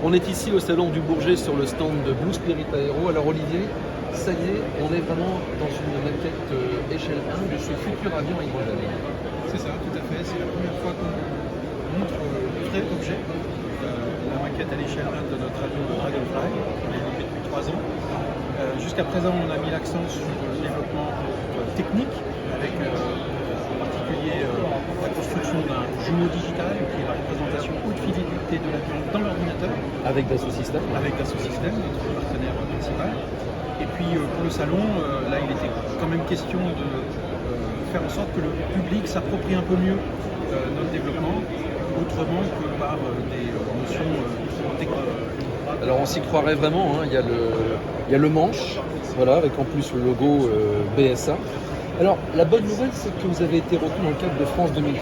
On est ici au salon du Bourget sur le stand de Blue Spirit Aero. Alors Olivier, ça y est, on est vraiment dans une maquette échelle 1 de ce futur avion hydrogène. C'est ça, tout à fait. C'est la première fois qu'on montre le vrai objet, la maquette à l'échelle 1 de notre avion Dragonfly, qu'on a développé depuis 3 ans. Jusqu'à présent, on a mis l'accent sur le développement technique, avec en particulier la construction d'un jumeau digital qui est la représentation haute fidélité de l'avion dans l'ordinateur. Avec Dassault Systèmes. Avec Dassault Systèmes, notre partenaire principal. Et puis pour le salon, là il était quand même question de faire en sorte que le public s'approprie un peu mieux notre développement, autrement que par des notions techniques. Alors on s'y croirait vraiment, hein. Il y a le manche, voilà, avec en plus le logo BSA. Alors la bonne nouvelle, c'est que vous avez été retenu dans le cadre de France 2030,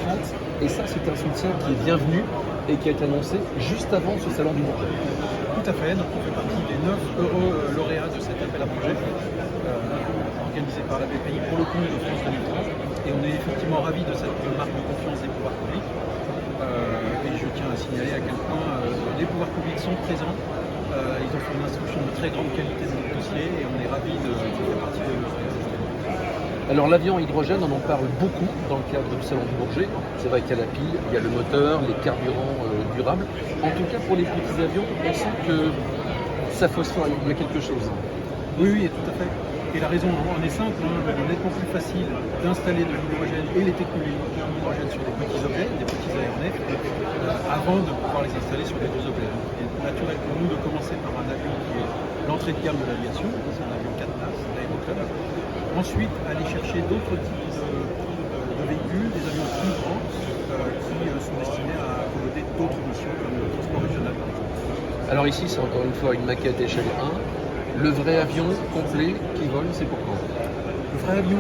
et ça c'est un soutien qui est bienvenu et qui a été annoncé juste avant ce salon du Bourget. Tout à fait, donc on fait partie des 9 heureux lauréats de cet appel à projet organisé par la BPI pour le compte de France 2030, et on est effectivement ravis de cette marque de confiance des pouvoirs publics. Et je tiens à signaler à quel point les pouvoirs publics sont présents. Ils ont fait une instruction de très grande qualité de notre dossier et on est ravis de faire partie de leur système. Alors l'avion hydrogène, on en parle beaucoup dans le cadre du salon du Bourget. C'est vrai qu'il y a la pile, il y a le moteur, les carburants durables. En tout cas pour les petits avions, on sent que ça phosphore, il y a quelque chose. Oui, tout à fait. Et la raison en est simple, il est nettement plus facile d'installer de l'hydrogène et les technologies d'hydrogène sur des petits objets, des petits aéronefs, avant de pouvoir les installer sur des gros objets. Il est naturel pour nous de commencer par un avion qui est l'entrée de gamme de l'aviation, c'est un avion 4 places, l'Aéroclub. Ensuite, aller chercher d'autres types de véhicules, des avions plus grands, qui sont destinés à accommoder d'autres missions, comme le transport régional par exemple. Alors ici, c'est encore une fois une maquette échelle 1. Le vrai avion complet qui vole, c'est pour quand? Le vrai avion,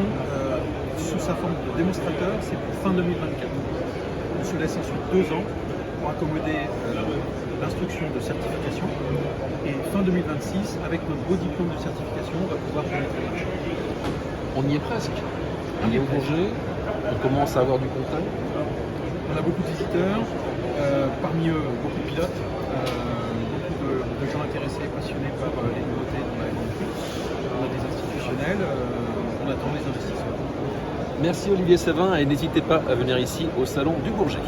sous sa forme de démonstrateur, c'est pour fin 2024. On se laisse ensuite 2 ans pour accommoder l'instruction de certification. Et fin 2026, avec notre beau diplôme de certification, on va pouvoir pénétrer le marché. On y est presque. On est au Bourget, on commence à avoir du contact. On a beaucoup de visiteurs, parmi eux beaucoup de pilotes, beaucoup de gens intéressés et passionnés par les nouveautés dans l'aéronautique. On a des institutionnels, on attend les investisseurs. Merci Olivier Savin et n'hésitez pas à venir ici au salon du Bourget.